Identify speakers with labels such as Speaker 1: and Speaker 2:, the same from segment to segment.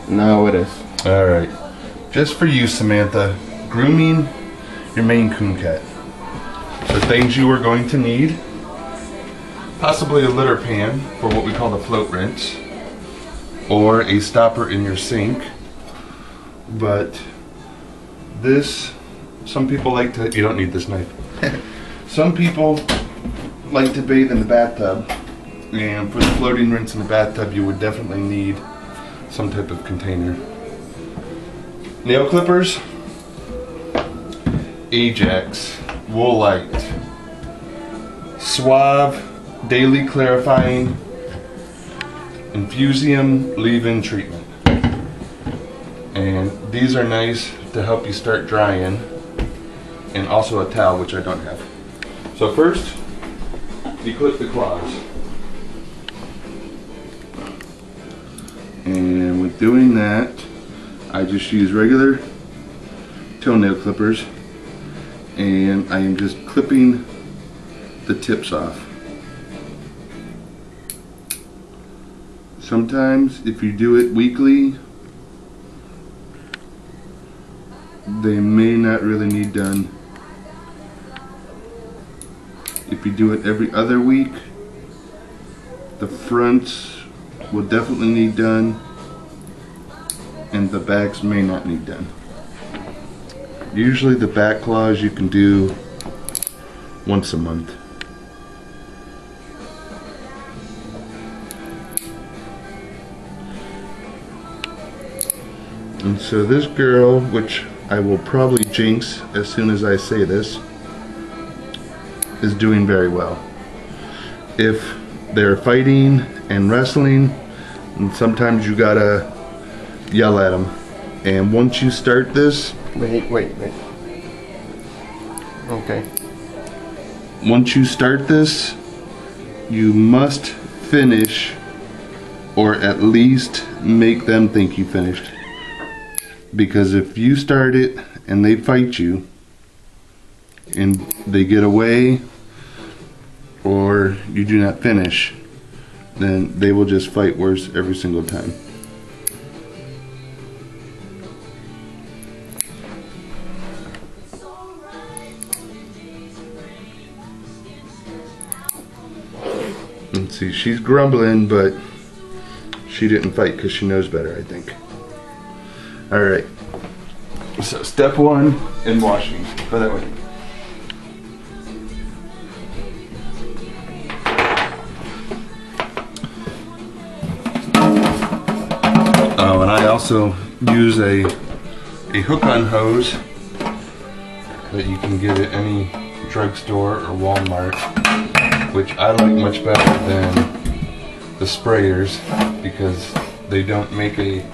Speaker 1: No, it is.
Speaker 2: All right. Just for you, Samantha, grooming your Maine Coon cat. So things you are going to need, possibly a litter pan for what we call the float rinse, or a stopper in your sink. But this, some people like to, you don't need this knife. Some people like to bathe in the bathtub, and for the floating rinse in the bathtub you would definitely need some type of container. Nail clippers, Ajax, Woolite, Suave, Daily Clarifying, Infusium leave-in treatment. And these are nice to help you start drying, and also a towel, which I don't have. So first, you clip the claws. And with doing that, I just use regular toenail clippers, and I am just clipping the tips off. Sometimes if you do it weekly, they may not really need done. If you do it every other week, the fronts will definitely need done, and the backs may not need done. Usually the back claws you can do once a month. And so this girl, which I will probably jinx as soon as I say this, is doing very well. If they're fighting and wrestling, and sometimes you gotta yell at them. And once you start this,
Speaker 1: Wait. Okay.
Speaker 2: once you start this, you must finish, or at least make them think you finished. Because if you start it and they fight you and they get away, or you do not finish, then they will just fight worse every single time. Let's see, she's grumbling, but she didn't fight because she knows better, I think. Alright, so step one in washing. Go that way. Oh, and I also use a hook-on hose that you can get at any drugstore or Walmart, which I like much better than the sprayers because they don't make a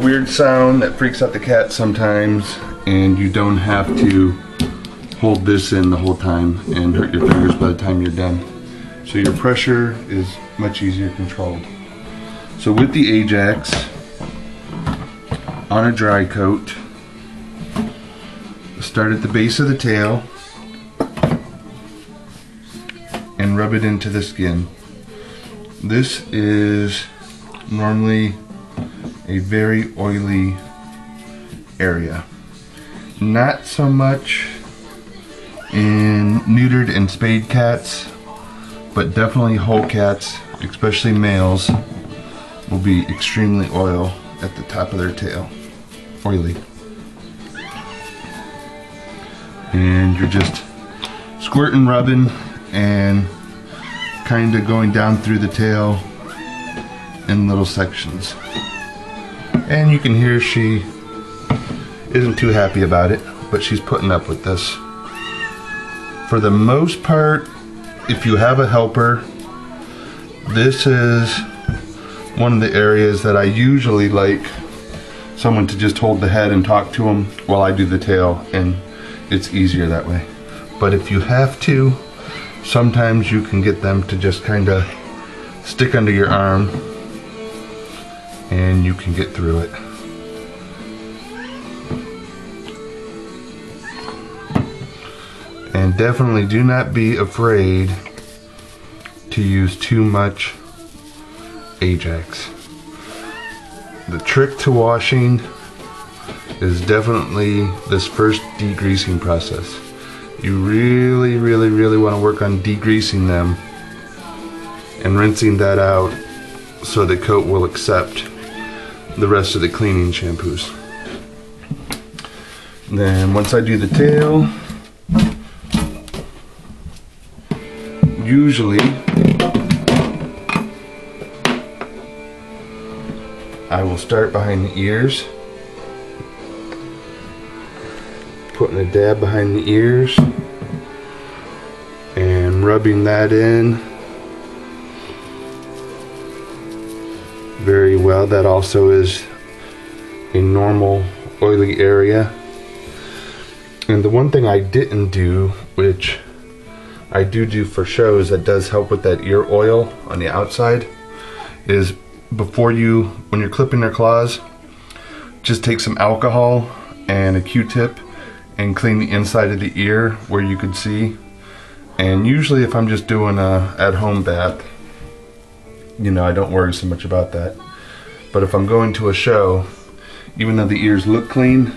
Speaker 2: weird sound that freaks out the cat sometimes, and you don't have to hold this in the whole time and hurt your fingers by the time you're done. So your pressure is much easier controlled. So with the Ajax on a dry coat, start at the base of the tail and rub it into the skin. This is normally a very oily area. Not so much in neutered and spayed cats, but definitely whole cats, especially males, will be extremely oily at the top of their tail. Oily. And you're just squirting, rubbing, and kind of going down through the tail in little sections. And you can hear she isn't too happy about it, but she's putting up with this. For the most part, if you have a helper, this is one of the areas that I usually like someone to just hold the head and talk to them while I do the tail, and it's easier that way. But if you have to, sometimes you can get them to just kind of stick under your arm and you can get through it. And definitely do not be afraid to use too much Ajax. The trick to washing is definitely this first degreasing process. You really want to work on degreasing them and rinsing that out so the coat will accept the rest of the cleaning shampoos. Then once I do the tail, usually I will start behind the ears, putting a dab behind the ears and rubbing that in very well. That also is a normal oily area. And the one thing I didn't do, which I do for shows, that does help with that ear oil on the outside, is when you're clipping their claws, just take some alcohol and a Q-tip and clean the inside of the ear where you could see. And usually if I'm just doing a at-home bath, you know, I don't worry so much about that. But if I'm going to a show, even though the ears look clean,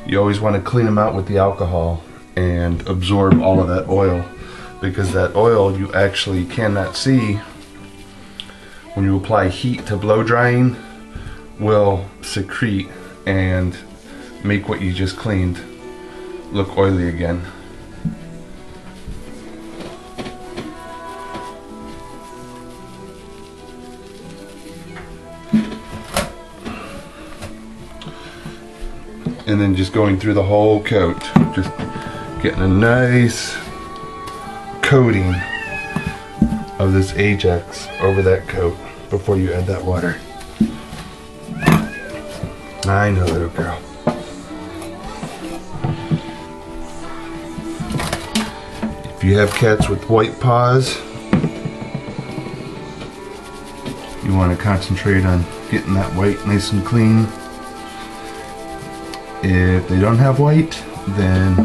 Speaker 2: you always want to clean them out with the alcohol and absorb all of that oil, because that oil you actually cannot see when you apply heat to blow drying will secrete and make what you just cleaned look oily again. And then just going through the whole coat, just getting a nice coating of this Ajax over that coat before you add that water. I know, little girl. If you have cats with white paws, you want to concentrate on getting that white nice and clean. If they don't have white, then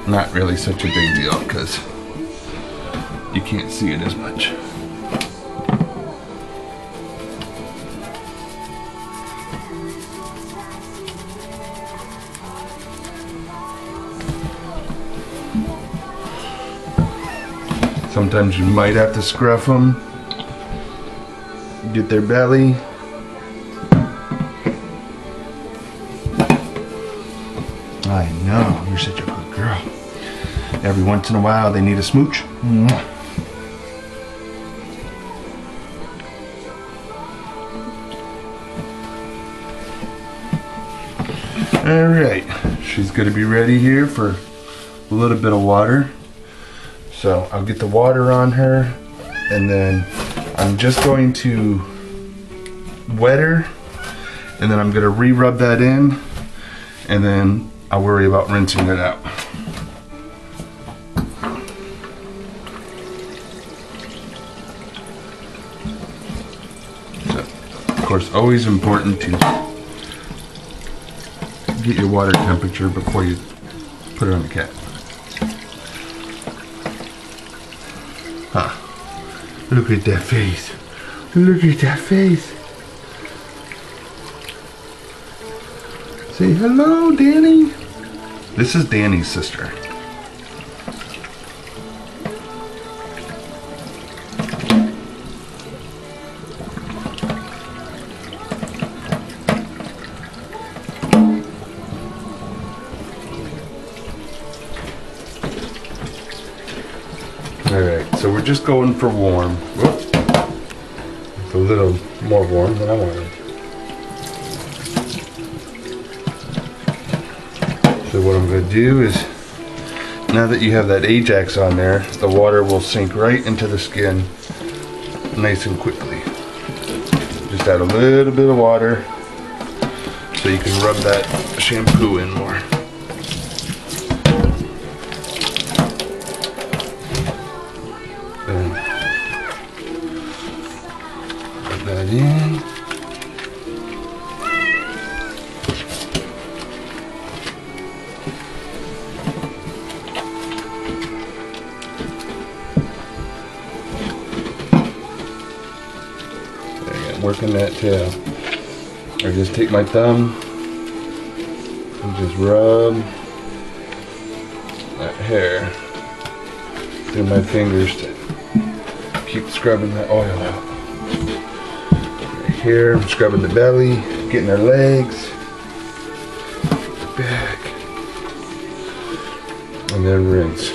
Speaker 2: not really such a big deal, because you can't see it as much. Sometimes you might have to scruff them, get their belly. I know, you're such a good girl. Every once in a while they need a smooch. Mwah. Alright, she's going to be ready here for a little bit of water. So I'll get the water on her, and then I'm just going to wet her, and then I'm going to re-rub that in, and then I'll worry about rinsing it out. So, of course, always important to get your water temperature before you put it on the cat. Huh. Look at that face. Look at that face. Say hello, Danny. This is Danny's sister. Alright, so we're just going for warm. Whoops. It's a little more warm than I wanted. So what I'm going to do is, now that you have that Ajax on there, the water will sink right into the skin nice and quickly. Just add a little bit of water so you can rub that shampoo in more. And rub that in. working that tail. I just take my thumb and just rub that hair through my fingers to keep scrubbing that oil out. Right here, I'm scrubbing the belly, getting our legs, back, and then rinse.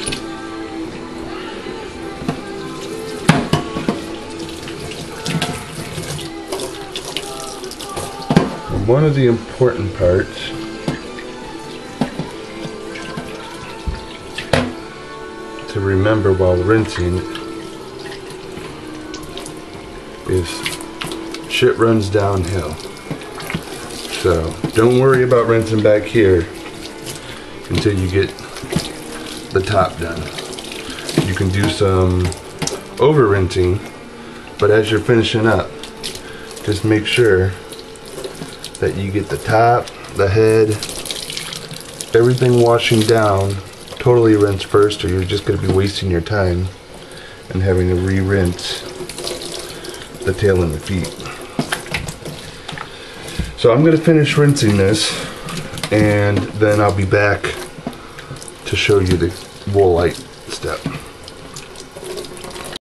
Speaker 2: And one of the important parts to remember while rinsing is shit runs downhill. So don't worry about rinsing back here until you get the top done. You can do some over rinsing, but as you're finishing up, just make sure that you get the top, the head, everything washing down. Totally rinse first, or you're just going to be wasting your time and having to re-rinse the tail and the feet. So I'm going to finish rinsing this, and then I'll be back to show you the wool light step.